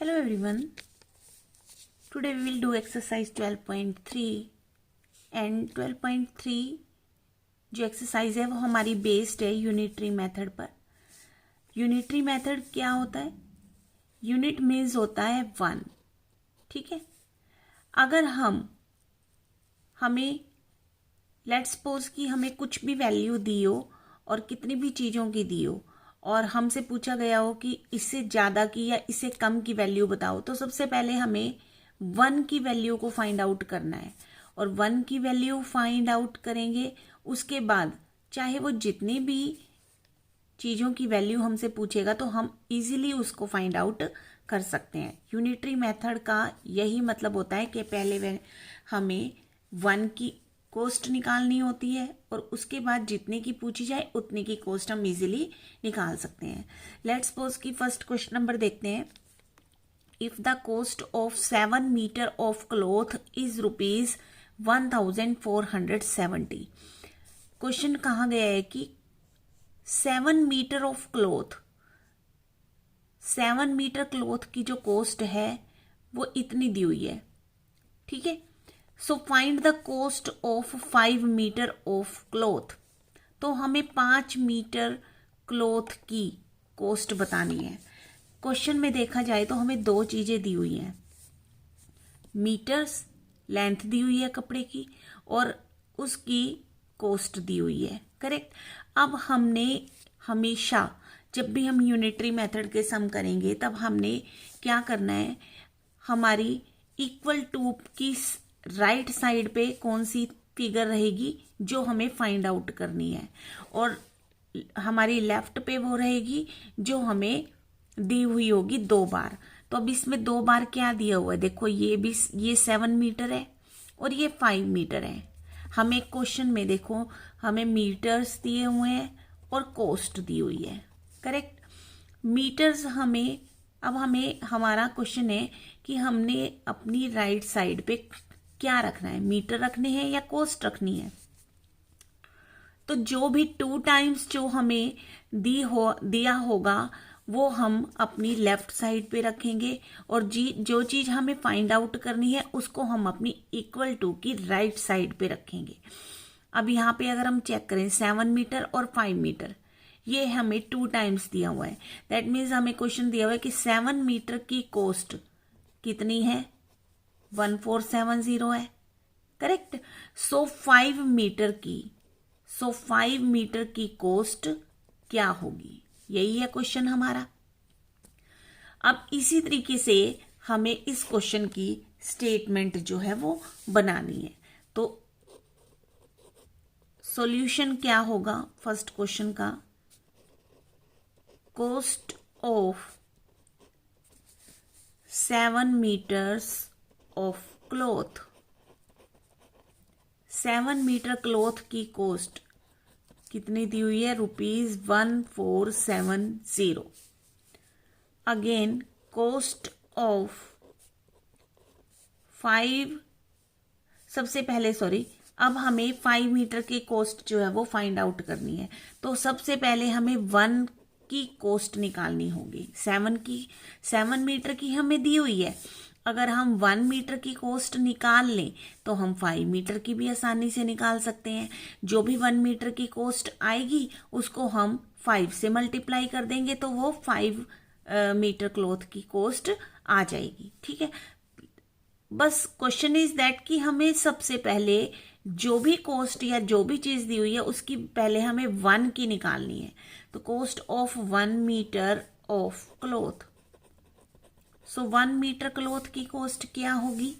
Hello everyone. Today we will do exercise 12.3 and 12.3 जो exercise है वो हमारी बेस्ड है यूनिटरी मेथड पर। यूनिटरी मेथड क्या होता है? यूनिट मीन्स होता है 1। ठीक है, अगर हमें लेट्स सपोज कि हमें कुछ भी वैल्यू दी हो और कितनी भी चीज़ों की दी हो और हमसे पूछा गया हो कि इससे ज़्यादा की या इससे कम की वैल्यू बताओ, तो सबसे पहले हमें 1 की वैल्यू को फाइंड आउट करना है। और 1 की वैल्यू फाइंड आउट करेंगे, उसके बाद चाहे वो जितनी भी चीज़ों की वैल्यू हमसे पूछेगा तो हम इजीली उसको फाइंड आउट कर सकते हैं। यूनिटरी मेथड का यही मतलब होता है कि पहले हमें 1 की कॉस्ट निकालनी होती है और उसके बाद जितने की पूछी जाए उतने की कॉस्ट हम इजीली निकाल सकते हैं। लेट्स सपोज की फर्स्ट क्वेश्चन नंबर देखते हैं। If the cost of 7 meter of cloth is rupees 1470। Question कहा गया है कि 7 meter of cloth, 7 meter cloth की जो कॉस्ट है वो इतनी दी हुई है। ठीक है, so find the cost of 5 meter of cloth. तो हमें 5 मीटर क्लॉथ की कॉस्ट बतानी है। क्वेश्चन में देखा जाए तो हमें दो चीजें दी हुई हैं, मीटर्स लेंथ दी हुई है कपड़े की और उसकी कॉस्ट दी हुई है। करेक्ट। अब हमने हमेशा जब भी हम यूनिटरी मेथड के सम करेंगे तब हमने क्या करना है, हमारी इक्वल टू की राइट साइड पे कौन सी फिगर रहेगी जो हमें फाइंड आउट करनी है और हमारी लेफ्ट पे वो रहेगी जो हमें दी हुई होगी 2 बार। तो अब इसमें 2 बार क्या दिया हुआ है, देखो ये 7 मीटर है और ये 5 मीटर है। हमें क्वेश्चन में देखो हमें मीटर्स दिए हुए हैं और कॉस्ट दी हुई है। करेक्ट। मीटर्स हमें हमारा क्वेश्चन है कि हमने अपनी राइट साइड पे क्या रखना है, मीटर रखने हैं या कॉस्ट रखनी है। तो जो भी 2 टाइम्स जो हमें दिया होगा वो हम अपनी लेफ्ट साइड पे रखेंगे और जो चीज हमें फाइंड आउट करनी है उसको हम अपनी इक्वल टू की राइट साइड पे रखेंगे। अब यहाँ पे अगर हम चेक करें 7 मीटर और 5 मीटर, ये हमें 2 टाइम्स दिया हुआ है। दैट मीन्स हमें क्वेश्चन दिया हुआ है कि 7 मीटर की कॉस्ट कितनी है, 1470 है। करेक्ट। सो 5 मीटर की कॉस्ट क्या होगी, यही है क्वेश्चन हमारा। अब इसी तरीके से हमें इस क्वेश्चन की स्टेटमेंट जो है वो बनानी है। तो सॉल्यूशन क्या होगा फर्स्ट क्वेश्चन का, cost of 7 meters of cloth, 7 meter cloth की कॉस्ट कितनी दी हुई है, ₹1470। अगेन कॉस्ट ऑफ 5, सबसे पहले अब हमें 5 मीटर की कॉस्ट जो है वो फाइंड आउट करनी है। तो सबसे पहले हमें 1 की कॉस्ट निकालनी होगी। 7 मीटर की हमें दी हुई है। अगर हम 1 मीटर की कॉस्ट निकाल लें तो हम 5 मीटर की भी आसानी से निकाल सकते हैं। जो भी 1 मीटर की कॉस्ट आएगी उसको हम 5 से मल्टीप्लाई कर देंगे तो वो 5 मीटर क्लॉथ की कॉस्ट आ जाएगी। ठीक है, बस क्वेश्चन इज दैट कि हमें सबसे पहले जो भी कॉस्ट या जो भी चीज दी हुई है उसकी पहले हमें 1 की निकालनी है। तो cost of 1 meter of cloth, so 1 meter cloth की कॉस्ट क्या होगी,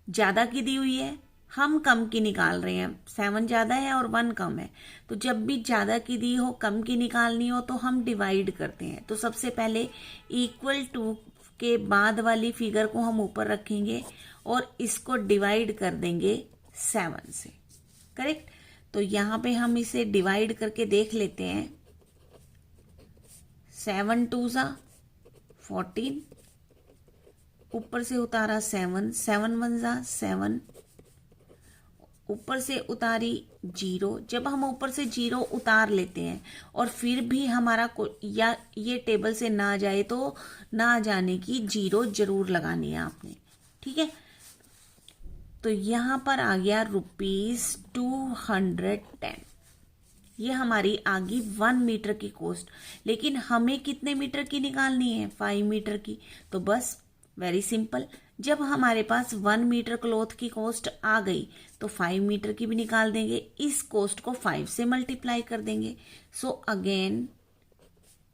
ज्यादा की दी हुई है, हम कम की निकाल रहे हैं। 7 ज्यादा है और 1 कम है, तो जब भी ज्यादा की दी हो कम की निकालनी हो तो हम डिवाइड करते हैं। तो सबसे पहले इक्वल टू के बाद वाली फिगर को हम ऊपर रखेंगे और इसको डिवाइड कर देंगे 7 से। करेक्ट। तो यहां पे हम इसे डिवाइड करके देख लेते हैं। 7 2 ज़ा 14, ऊपर से उतारा 7, 7 1 ज़ा 7 ऊपर से उतारी 0। जब हम ऊपर से 0 उतार लेते हैं और फिर भी हमारा या ये टेबल से ना जाए तो ना जाने की 0 जरूर लगानी है आपने, ठीक है। तो यहाँ पर आ गया ₹210। ये हमारी आ गई 1 मीटर की कॉस्ट। लेकिन हमें कितने मीटर की निकालनी है? 5 मीटर की। तो बस वेरी सिंपल, जब हमारे पास 1 मीटर क्लॉथ की कॉस्ट आ गई तो 5 मीटर की भी निकाल देंगे। इस कॉस्ट को 5 से मल्टीप्लाई कर देंगे। So again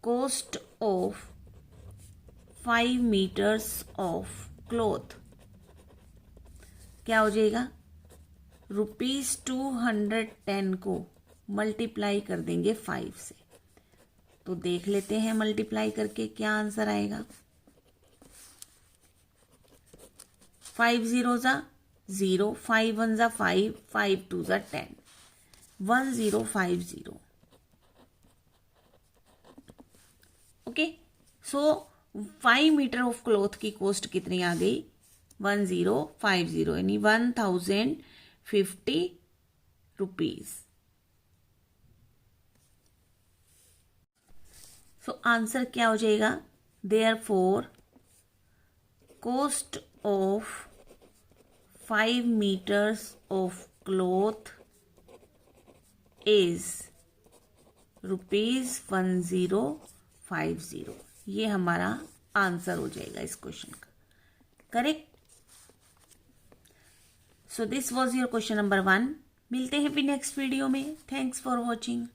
cost of 5 meters of cloth क्या हो जाएगा? ₹210 को मल्टीप्लाई कर देंगे 5 से। तो देख लेते हैं मल्टीप्लाई करके क्या आंसर आएगा। 5 0 ज़ा 0, 5 1 ज़ा 5, 5 2 ज़ा 10, 1050। Okay, so 5 meter of cloth की कॉस्ट कितनी आ गई? 1050 यानी 1050 रुपीज। सो आंसर क्या हो जाएगा? Therefore cost of 5 meters of cloth is ₹1050। ये हमारा आंसर हो जाएगा इस क्वेश्चन का। Correct. So this was your question number 1। मिलते हैं फिर नेक्स्ट वीडियो में। Thanks for watching.